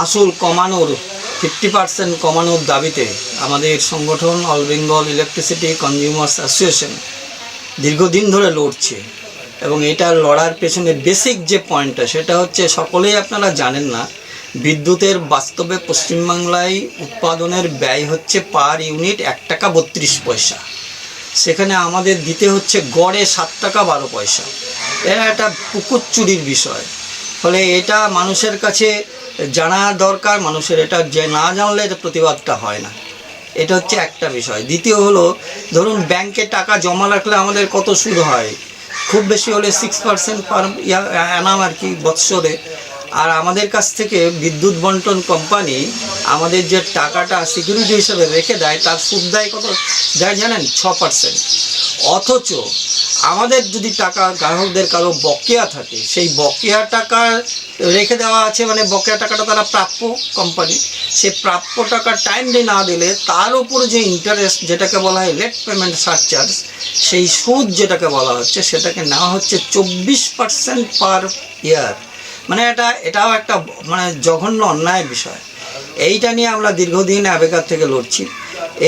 মাসুল কমানোর 50% কমানোর দাবিতে আমাদের সংগঠন all Bengal electricity consumers association দীর্ঘদিন ধরে লড়ছে। এবং এটা লড়ার পেছনে বেসিক যে পয়েন্টটা সেটা হচ্ছে, সকলেই আপনারা জানেন না, বিদ্যুতের বাস্তবে পশ্চিমবাংলায় উৎপাদনের ব্যয় হচ্ছে পার ইউনিট 1 টাকা 32 পয়সা। সেখানে আমাদের দিতে হচ্ছে গড়ে 7 টাকা 12 পয়সা। এটা একটা পুকুর চুরির বিষয়। ফলে এটা মানুষের কাছে জানা দরকার, মানুষের এটা যে না জানলে এটা প্রতিবাদটা হয় না। এটা হচ্ছে একটা বিষয়। দ্বিতীয় হলো, ধরুন ব্যাংকে টাকা জমা রাখলে আমাদের কত সুদ হয়, খুব বেশি হলে 6% পার অ্যানাম আর কি, বৎসরে। আর আমাদের কাছ থেকে বিদ্যুৎ বন্টন কোম্পানি আমাদের যে টাকাটা সিকিউরিটি হিসেবে রেখে দেয়, তার সুদ দেয় কত জানেন? 6%। অথচ আমাদের যদি টাকা গ্রাহকদের কারো বকেয়া থাকে, সেই বকেয়া টাকা রেখে দেওয়া আছে, মানে বকেয়া টাকাটা তারা প্রাপ্য কোম্পানি, সে প্রাপ্য টাকা টাইমলি না দিলে তার উপর যে ইন্টারেস্ট, যেটাকে বলা হয় লেট পেমেন্ট সারচার্জ, সেই সুদ যেটাকে বলা হচ্ছে, সেটাকে নেওয়া হচ্ছে 24% পার ইয়ার। মানে এটাও একটা মানে জঘন্য অন্যায় বিষয়। এইটা নিয়ে আমরা দীর্ঘদিন আবেগার থেকে লড়ছি।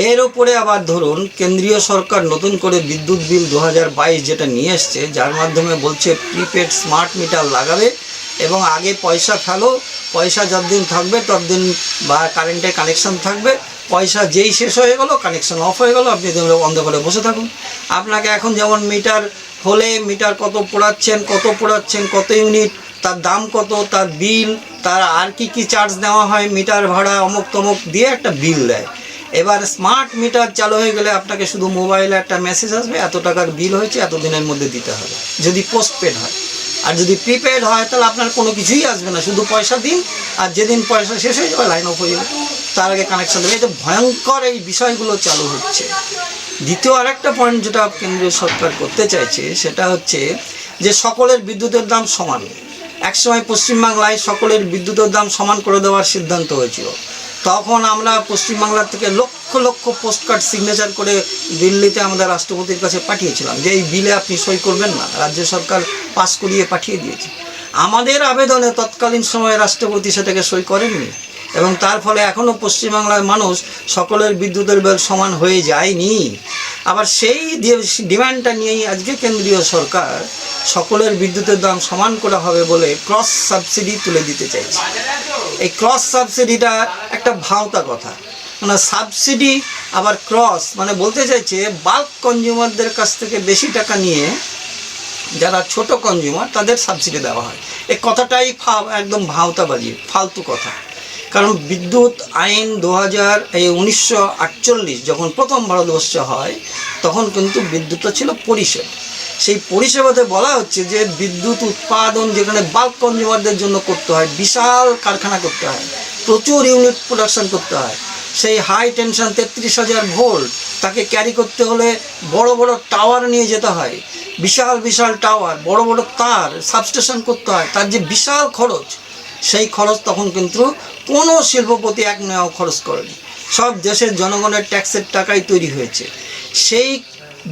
এর ওপরে আবার ধরুন কেন্দ্রীয় সরকার নতুন করে বিদ্যুৎ বিল 2022 যেটা নিয়ে এসছে, যার মাধ্যমে বলছে প্রিপেড স্মার্ট মিটার লাগাবে এবং আগে পয়সা ফেলো, পয়সা যতদিন থাকবে ততদিন বা কারেন্টের কানেকশান থাকবে, পয়সা যেই শেষ হয়ে গেলো, কানেকশান অফ হয়ে গেলো, আপনি অন্ধকারে বসে থাকুন। আপনাকে এখন যেমন মিটার হলে মিটার কত পোড়াচ্ছেন, কত ইউনিট, তার দাম কত, তার বিল, তার আর কি চার্জ নেওয়া হয়, মিটার ভাড়া অমুক তমুক দিয়ে একটা বিল দেয়। এবার স্মার্ট মিটার চালু হয়ে গেলে আপনাকে শুধু মোবাইলে একটা মেসেজ আসবে, এত টাকার বিল হয়েছে, এত দিনের মধ্যে দিতে হবে, যদি পোস্টপেড হয়। আর যদি প্রিপেড হয় তাহলে আপনার কোনো কিছুই আসবে না, শুধু পয়সা দিন, আর যেদিন পয়সা শেষ হয়ে যাবে লাইন অফ হয়ে যাবে, তার আগে কানেকশান দেবে। এটা ভয়ঙ্কর এই বিষয়গুলো চালু হচ্ছে। দ্বিতীয় আরেকটা পয়েন্ট যেটা কেন্দ্রীয় সরকার করতে চাইছে, সেটা হচ্ছে যে সকলের বিদ্যুতের দাম সমান। একসময় পশ্চিমবাংলায় সকলের বিদ্যুতের দাম সমান করে দেওয়ার সিদ্ধান্ত হয়েছিল। তখন আমরা পশ্চিমবাংলার থেকে লক্ষ লক্ষ পোস্টকার্ড সিগনেচার করে দিল্লিতে আমাদের রাষ্ট্রপতির কাছে পাঠিয়েছিলাম যে এই বিলে আপনি সই করবেন না। রাজ্য সরকার পাস করিয়ে পাঠিয়ে দিয়েছে। আমাদের আবেদনে তৎকালীন সময়ে রাষ্ট্রপতি সেটাকে সই করেননি, এবং তার ফলে এখনও পশ্চিমবাংলার মানুষ সকলের বিদ্যুতের বিল সমান হয়ে যায়নি। আবার সেই ডিমান্ডটা নিয়েই আজকে কেন্দ্রীয় সরকার সকলের বিদ্যুতের দাম সমান করা হবে বলে ক্রস সাবসিডি তুলে দিতে চাইছে। এই ক্রস সাবসিডিটা একটা ভাওতা কথা, মানে সাবসিডি আবার ক্রস, মানে বলতে চাইছে বাল্ক কনজিউমারদের কাছ থেকে বেশি টাকা নিয়ে যারা ছোট কনজিউমার তাদের সাবসিডি দেওয়া হয়। এই কথাটাই একদম ভাওতাবাজি, ফালতু কথা। কারণ বিদ্যুৎ আইন 1948 যখন প্রথম ভারতবর্ষে হয়, তখন কিন্তু বিদ্যুৎটা ছিল পরিষেবা। সেই পরিষেবাতে বলা হচ্ছে যে বিদ্যুৎ উৎপাদন যেখানে বাল্ক কনজিউমারদের জন্য করতে হয়, বিশাল কারখানা করতে হয়, প্রচুর ইউনিট প্রোডাকশন করতে হয়, সেই হাই টেনশন 33,000 ভোল্ট তাকে ক্যারি করতে হলে বড় বড় টাওয়ার নিয়ে যেতে হয়, বিশাল বিশাল টাওয়ার, বড় বড় তার সাবস্টেশন করতে হয়, তার যে বিশাল খরচ, সেই খরচ তখন কিন্তু কোনো শিল্পপতি এক নয়াও খরচ করেনি। সব দেশের জনগণের ট্যাক্সের টাকাই তৈরি হয়েছে। সেই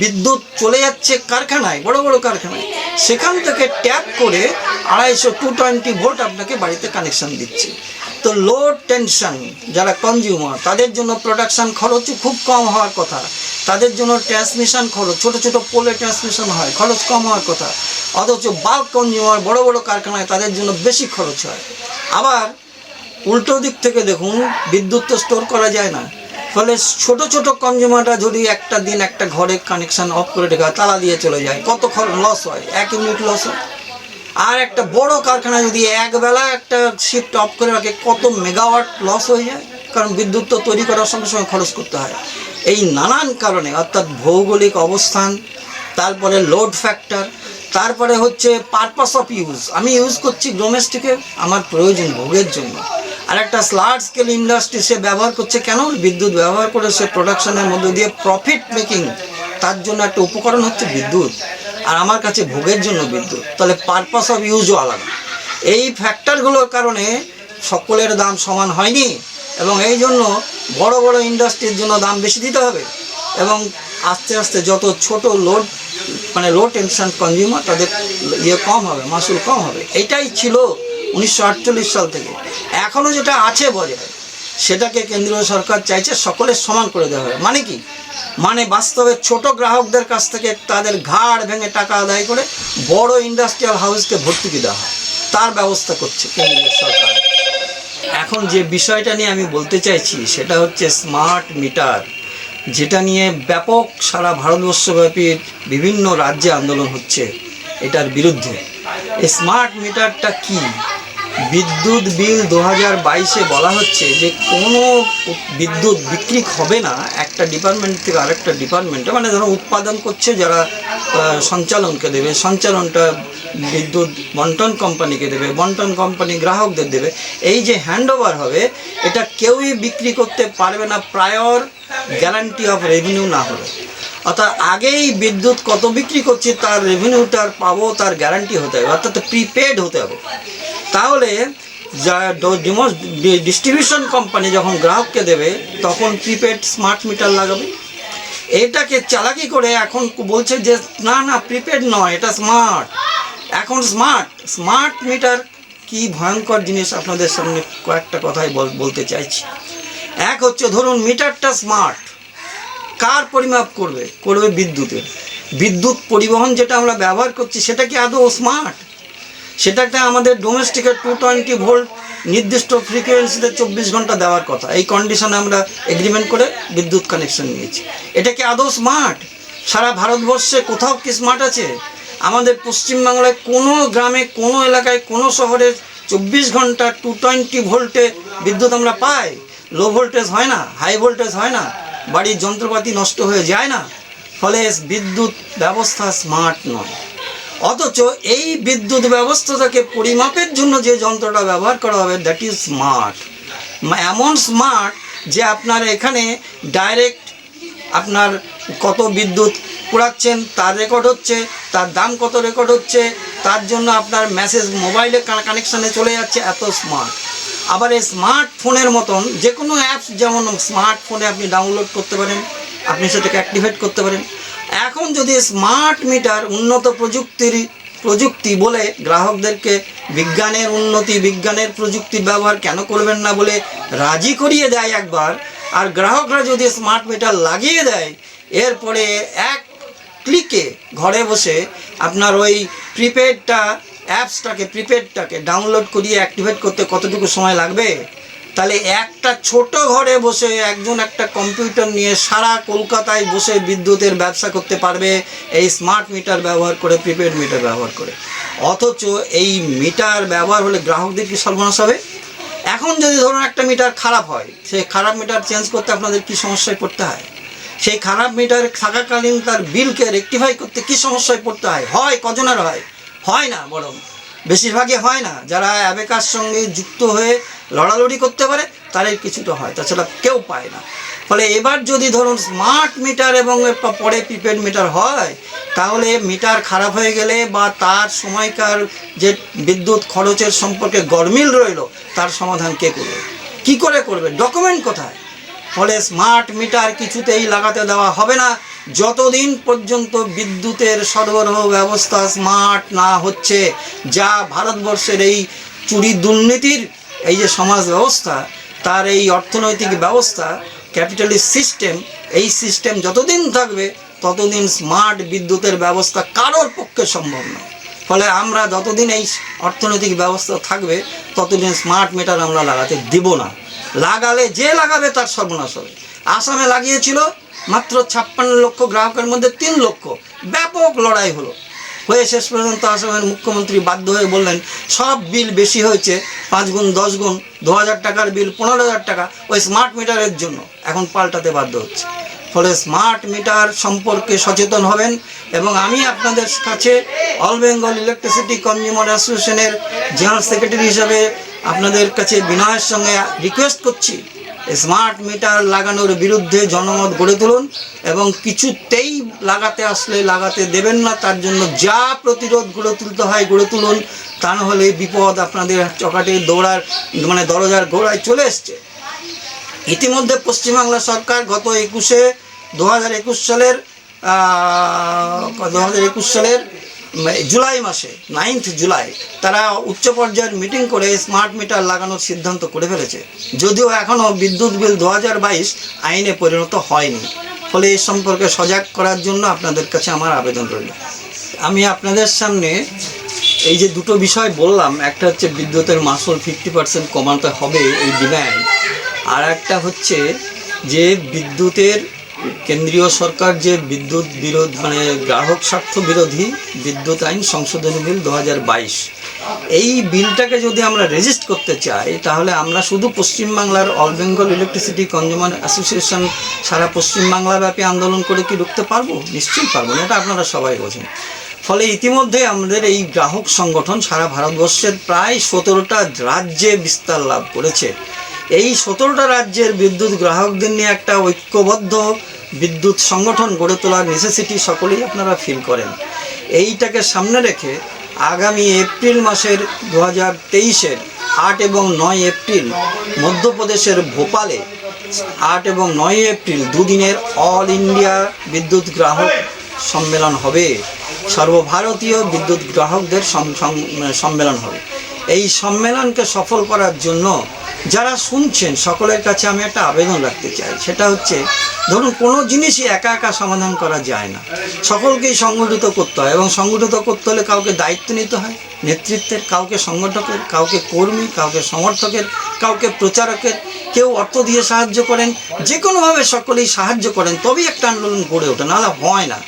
বিদ্যুৎ চলে যাচ্ছে কারখানায়, বড় বড় কারখানায়, সেখান থেকে ট্যাপ করে 220 ভোল্ট আপনাকে বাড়িতে কানেকশান দিচ্ছে। তো লো টেনশন যারা কনজিউমার, তাদের জন্য প্রোডাকশান খরচও খুব কম হওয়ার কথা, তাদের জন্য ট্রান্সমিশন খরচ, ছোটো ছোটো পোলে ট্রান্সমিশন হয়, খরচ কম হওয়ার কথা। অথচ বাল্ক কনজিউমার বড় বড় কারখানায় তাদের জন্য বেশি খরচ হয়। আবার উল্টো দিক থেকে দেখুন, বিদ্যুৎ তো স্টোর করা যায় না, ফলে ছোট ছোট কনজিউমাররা যদি একটা দিন একটা ঘরে কানেকশান অফ করে রেখে তালা দিয়ে চলে যায়, কত লস হয়, 1 ইউনিট লস হয়। আর একটা বড় কারখানা যদি একবেলা একটা শিফট অফ করে রাখে, কত মেগাওয়াট লস হয়ে যায়, কারণ বিদ্যুৎ তো তৈরি করার সঙ্গে সঙ্গে খরচ করতে হয়। এই নানান কারণে, অর্থাৎ ভৌগোলিক অবস্থান, তারপরে লোড ফ্যাক্টর, তারপরে হচ্ছে পারপাস অফ ইউজ। আমি ইউজ করছি ডোমেস্টিকে আমার প্রয়োজন ভোগের জন্য, আর একটা লার্জ স্কেল ইন্ডাস্ট্রি সে ব্যবহার করছে কেন, বিদ্যুৎ ব্যবহার করে সে প্রোডাকশনের মধ্যে দিয়ে প্রফিট মেকিং, তার জন্য একটা উপকরণ হচ্ছে বিদ্যুৎ, আর আমার কাছে ভোগের জন্য বিদ্যুৎ। তাহলে পারপাস অফ ইউজও আলাদা। এই ফ্যাক্টরগুলোর কারণে সকলের দাম সমান হয়নি, এবং এই জন্য বড় বড় ইন্ডাস্ট্রির জন্য দাম বেশি দিতে হবে, এবং আস্তে আস্তে যত ছোট লোড মানে লো টেনশন কনজিউমার তাদের কম হবে, মাসুল কম হবে। এটাই ছিল 1948 সাল থেকে এখনও যেটা আছে বজায়, সেটাকে কেন্দ্রীয় সরকার চাইছে সকলের সমান করে দেওয়া হবে। মানে কি? মানে বাস্তবে ছোট গ্রাহকদের কাছ থেকে তাদের ঘাড় ভেঙে টাকা আদায় করে বড় ইন্ডাস্ট্রিয়াল হাউসকে ভর্তুকি দেওয়া হয়, তার ব্যবস্থা করছে কেন্দ্রীয় সরকার। এখন যে বিষয়টা নিয়ে আমি বলতে চাইছি সেটা হচ্ছে স্মার্ট মিটার, যেটা নিয়ে ব্যাপক সারা ভারতবর্ষব্যাপী বিভিন্ন রাজ্যে আন্দোলন হচ্ছে এটার বিরুদ্ধে। এই স্মার্ট মিটারটা কি? বিদ্যুৎ বিল 2022-এ বলা হচ্ছে যে কোনো বিদ্যুৎ বিক্রি হবে না একটা ডিপার্টমেন্ট থেকে আরেকটা ডিপার্টমেন্টে। মানে ধরো উৎপাদন করছে যারা, সঞ্চালনকে দেবে, সঞ্চালনটা বিদ্যুৎ বন্টন কোম্পানিকে দেবে, বন্টন কোম্পানি গ্রাহকদের দেবে। এই যে হ্যান্ড ওভার হবে, এটা কেউই বিক্রি করতে পারবে না প্রায়র গ্যারান্টি অফ রেভিনিউ না হলে। অর্থাৎ আগেই বিদ্যুৎ কত বিক্রি করছে তার রেভিনিউটার পাবো, তার গ্যারান্টি হতে হবে, অর্থাৎ প্রিপেড হতে হবে। তাহলে ডিস্ট্রিবিউশন কোম্পানি যখন গ্রাহককে দেবে তখন প্রিপেড স্মার্ট মিটার লাগাবে। এটাকে চালাকি করে এখন বলছে যে না না প্রিপেড নয়, এটা স্মার্ট। এখন স্মার্ট মিটার কি ভয়ঙ্কর জিনিস আপনাদের সামনে কয়েকটা কথাই বলতে চাইছি। এক হচ্ছে, ধরুন মিটারটা স্মার্ট, কার পরিমাপ করবে? করবে বিদ্যুতের। বিদ্যুৎ পরিবহন যেটা আমরা ব্যবহার করছি সেটা কি আদৌ স্মার্ট? সেটাকে আমাদের ডোমেস্টিকের 220 ভোল্ট নির্দিষ্ট ফ্রিকোয়েন্সিতে 24 ঘন্টা দেওয়ার কথা। এই কন্ডিশনে আমরা এগ্রিমেন্ট করে বিদ্যুৎ কানেকশন নিয়েছি। এটা কি আদৌ স্মার্ট? সারা ভারতবর্ষে কোথাও কি স্মার্ট আছে? আমাদের পশ্চিমবাংলায় কোনো গ্রামে, কোনো এলাকায়, কোনো শহরে 24 ঘন্টা 220 ভোল্টে বিদ্যুৎ আমরা পাই। লো ভোল্টেজ হয় না, হাই ভোল্টেজ হয় না, বাড়ির যন্ত্রপাতি নষ্ট হয়ে যায় না। ফলে বিদ্যুৎ ব্যবস্থা স্মার্ট নয়। অথচ এই বিদ্যুৎ ব্যবস্থাটাকে পরিমাপের জন্য যে যন্ত্রটা ব্যবহার করা হবে, দ্যাট ইজ স্মার্ট। এমন স্মার্ট যে আপনার এখানে ডাইরেক্ট আপনার কত বিদ্যুৎ পোড়াচ্ছেন তার রেকর্ড হচ্ছে, তার দাম কত রেকর্ড হচ্ছে, তার জন্য আপনার মেসেজ মোবাইলে কানেকশানে চলে যাচ্ছে। এত স্মার্ট। আবার এই স্মার্টফোনের মতন যে কোনো অ্যাপস, যেমন স্মার্টফোনে আপনি ডাউনলোড করতে পারেন, আপনি সেটাকে অ্যাক্টিভেট করতে পারেন। এখন যদি স্মার্ট মিটার উন্নত প্রযুক্তি বলে গ্রাহকদেরকে বিজ্ঞানের উন্নতি, বিজ্ঞানের প্রযুক্তির ব্যবহার কেন করবেন না বলে রাজি করিয়ে দেয় একবার, আর গ্রাহকরা যদি স্মার্ট মিটার লাগিয়ে দেয়, এরপরে এক ক্লিকে ঘরে বসে আপনার ওই প্রিপেডটাকে ডাউনলোড করিয়ে অ্যাক্টিভেট করতে কতটুকু সময় লাগবে? তাহলে একটা ছোট ঘরে বসে একজন একটা কম্পিউটার নিয়ে সারা কলকাতায় বসে বিদ্যুতের ব্যবসা করতে পারবে এই স্মার্ট মিটার ব্যবহার করে, প্রিপেড মিটার ব্যবহার করে। অথচ এই মিটার ব্যবহার হলে গ্রাহকদের কি সর্বনাশ হবে? এখন যদি ধরুন একটা মিটার খারাপ হয়, সেই খারাপ মিটার চেঞ্জ করতে আপনাদের কি সমস্যায় পড়তে হয়? সেই খারাপ মিটার থাকাকালীন তার বিলকে রেকটিফাই করতে কি সমস্যায় পড়তে হয়? হয় কজনের হয় না, বরং বেশিরভাগই হয় না। যারা অ্যাবেকার সঙ্গে যুক্ত হয়ে লড়ালড়ি করতে পারে তাদের কিছুটা হয়, তাছাড়া কেউ পায় না। ফলে এবার যদি ধরুন স্মার্ট মিটার এবং পরে প্রিপেড মিটার হয়, তাহলে মিটার খারাপ হয়ে গেলে বা তার সময়কার যে বিদ্যুৎ খরচের সম্পর্কে গরমিল রইল, তার সমাধান কে করবে? কি করে করবে? ডকুমেন্ট কোথায়? ফলে স্মার্ট মিটার কিছুতেই লাগাতে দেওয়া হবে না যতদিন পর্যন্ত বিদ্যুতের সরবরাহ ব্যবস্থা স্মার্ট না হচ্ছে। যা ভারতবর্ষের এই চুরি দুর্নীতির এই যে সমাজ ব্যবস্থা, তার এই অর্থনৈতিক ব্যবস্থা, ক্যাপিটালিস্ট সিস্টেম, এই সিস্টেম যতদিন থাকবে ততদিন স্মার্ট বিদ্যুতের ব্যবস্থা কারোর পক্ষে সম্ভব নয়। ফলে আমরা যতদিন এই অর্থনৈতিক ব্যবস্থা থাকবে ততদিন স্মার্ট মিটার আমরা লাগাতে দিব না। লাগালে যে লাগাবে তার সর্বনাশ হবে। আসামে লাগিয়েছিল, মাত্র 56 লক্ষ গ্রাহকের মধ্যে 3 লক্ষ। ব্যাপক লড়াই হয়ে শেষ পর্যন্ত আসামের মুখ্যমন্ত্রী বাধ্য হয়ে বললেন, সব বিল বেশি হয়েছে, 5 গুণ 10 গুণ, 2000 টাকার বিল 15,000 টাকা ওই স্মার্ট মিটারের জন্য, এখন পাল্টাতে বাধ্য হচ্ছে। ফলে স্মার্ট মিটার সম্পর্কে সচেতন হবেন। এবং আমি আপনাদের কাছে অল বেঙ্গল ইলেকট্রিসিটি কনজিউমার অ্যাসোসিয়েশনের জেনারেল সেক্রেটারি হিসাবে আপনাদের কাছে বিনয়ের সঙ্গে রিকোয়েস্ট করছি, স্মার্ট মিটার লাগানোর বিরুদ্ধে জনমত গড়ে তুলুন এবং কিছুতেই লাগাতে আসলে লাগাতে দেবেন না। তার জন্য যা প্রতিরোধ গড়ে তুলতে হয় গড়ে তুলুন, তা নাহলে বিপদ আপনাদের চকাটে দরজার গোড়ায় চলে এসছে। ইতিমধ্যে পশ্চিমবাংলা সরকার গত 2021 সালের জুলাই মাসে 9 জুলাই তারা উচ্চ পর্যায়ের মিটিং করে স্মার্ট মিটার লাগানোর সিদ্ধান্ত করে ফেলেছে, যদিও এখনও বিদ্যুৎ বিল 2022 আইনে পরিণত হয়নি। ফলে এই সম্পর্কে সজাগ করার জন্য আপনাদের কাছে আমার আবেদন রইল। আমি আপনাদের সামনে এই যে দুটো বিষয় বললাম, একটা হচ্ছে বিদ্যুতের মাসুল 50% কমাতে হবে এই ডিম্যান্ড, আর একটা হচ্ছে যে বিদ্যুতের কেন্দ্রীয় সরকার যে বিদ্যুৎ বিরোধ গ্রাহক স্বার্থ বিরোধী বিদ্যুৎ আইন সংশোধনী বিল 2022, এই বিলটাকে যদি আমরা রেজিস্ট করতে চাই তাহলে আমরা শুধু পশ্চিমবাংলার All Bengal Electricity Consumer Association সারা পশ্চিমবাংলাব্যাপী আন্দোলন করে কি রুখতে পারবো? নিশ্চয়ই পারবো না, এটা আপনারা সবাই বোঝেন। ফলে ইতিমধ্যে আমাদের এই গ্রাহক সংগঠন সারা ভারতবর্ষের প্রায় 17টা রাজ্যে বিস্তার লাভ করেছে। এই 17টা রাজ্যের বিদ্যুৎ গ্রাহকদের নিয়ে একটা ঐক্যবদ্ধ বিদ্যুৎ সংগঠন গড়ে তোলার নেসেসিটি সকলেই আপনারা ফিল করেন। এইটাকে সামনে রেখে আগামী এপ্রিল মাসের 2023-এর 8 এবং 9 এপ্রিল মধ্যপ্রদেশের ভোপালে 8 এবং 9 এপ্রিল দুদিনের অল ইন্ডিয়া বিদ্যুৎ গ্রাহক সম্মেলন হবে, সর্বভারতীয় বিদ্যুৎ গ্রাহকদের সম্মেলন হবে। এই সম্মেলনকে সফল করার জন্য যারা শুনছেন সকলের কাছে আমি একটা আবেদন রাখতে চাই। সেটা হচ্ছে, ধরুন কোনো জিনিসই একা একা সমাধান করা যায় না, সকলকেই সংগঠিত করতে হয়, এবং সংগঠিত করতে হলে কাউকে দায়িত্ব নিতে হয় নেতৃত্বের, কাউকে সংগঠকের, কাউকে কর্মী, কাউকে সমর্থকের, কাউকে প্রচারকের, কেউ অর্থ দিয়ে সাহায্য করেন, যে কোনোভাবে সকলেই সাহায্য করেন, তবেই একটা আন্দোলন গড়ে ওঠে, নাহলে হয় না।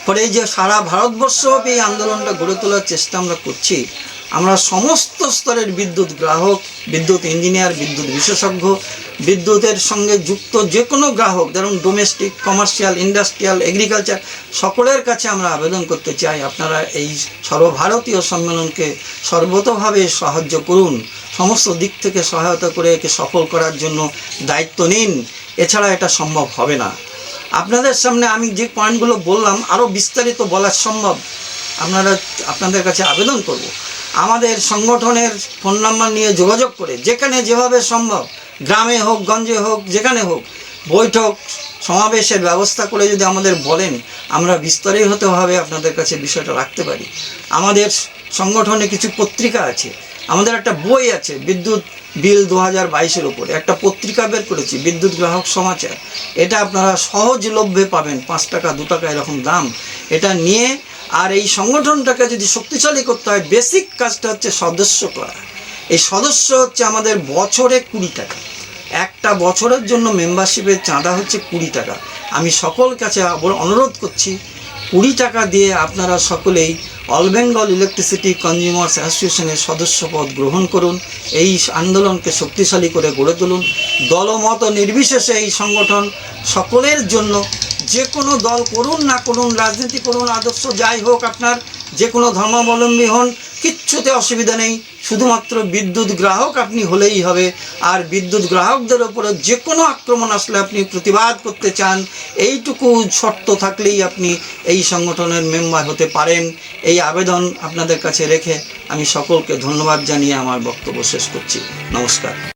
ফলে এই যে সারা ভারতবর্ষব্যাপী এই আন্দোলনটা গড়ে তোলার চেষ্টা আমরা করছি, আমরা সমস্ত স্তরের বিদ্যুৎ গ্রাহক, বিদ্যুৎ ইঞ্জিনিয়ার, বিদ্যুৎ বিশেষজ্ঞ, বিদ্যুতের সঙ্গে যুক্ত যে কোনো গ্রাহক, যেমন ডোমেস্টিক, কমার্শিয়াল, ইন্ডাস্ট্রিয়াল, এগ্রিকালচার, সকলের কাছে আমরা আবেদন করতে চাই আপনারা এই সর্বভারতীয় সম্মেলনকে সর্বতোভাবে সাহায্য করুন, সমস্ত দিক থেকে সহায়তা করে একে সফল করার জন্য দায়িত্ব নিন। এছাড়া এটা সম্ভব হবে না। আপনাদের সামনে আমি যে পয়েন্টগুলো বললাম আরও বিস্তারিত বলা সম্ভব। আপনাদের কাছে আবেদন করব, আমাদের সংগঠনের ফোন নাম্বার নিয়ে যোগাযোগ করে যেখানে যেভাবে সম্ভব, গ্রামে হোক, গঞ্জে হোক, যেখানে হোক, বৈঠক সমাবেশের ব্যবস্থা করে যদি আমাদের বলেন, আমরা বিস্তারিতভাবে আপনাদের কাছে বিষয়টা রাখতে পারি। আমাদের সংগঠনে কিছু পত্রিকা আছে, আমাদের একটা বই আছে বিদ্যুৎ বিল 2022-এর উপরে, একটা পত্রিকা বের করেছি বিদ্যুৎ গ্রাহক সমাচার। এটা আপনারা সহজলভ্যে পাবেন, 5 টাকা 2 টাকা এরকম দাম। এটা নিয়ে, আর এই সংগঠনটাকে যদি শক্তিশালী করতে হয়, বেসিক কাজটা হচ্ছে সদস্য করা। এই সদস্য হচ্ছে আমাদের বছরে 20 টাকা, একটা বছরের জন্য মেম্বারশিপের চাঁদা হচ্ছে 20 টাকা। আমি সকল কাছে অনুরোধ করছি, 20 টাকা দিয়ে আপনারা সকলেই অল বেঙ্গল ইলেকট্রিসিটি কনজিউমার্স অ্যাসোসিয়েশনের সদস্যপদ গ্রহণ করুন, এই আন্দোলনকে শক্তিশালী করে গড়ে তুলুন। দলমত নির্বিশেষে এই সংগঠন সকলের জন্য, যে কোনো দল করুন না করুন, রাজনীতি করুন, আদর্শ যাই হোক, আপনার যে কোনো ধর্মাবলম্বী হন, কিচ্ছুতে অসুবিধা নেই, শুধুমাত্র বিদ্যুৎ গ্রাহক আপনি হলেই হবে। আর বিদ্যুৎ গ্রাহকদের ওপরে যে কোনো আক্রমণ আসলে আপনি প্রতিবাদ করতে চান, এইটুকু শর্ত থাকলেই আপনি এই সংগঠনের মেম্বার হতে পারেন। এই আবেদন আপনাদের কাছে রেখে আমি সকলকে ধন্যবাদ জানিয়ে আমার বক্তব্য শেষ করছি। নমস্কার।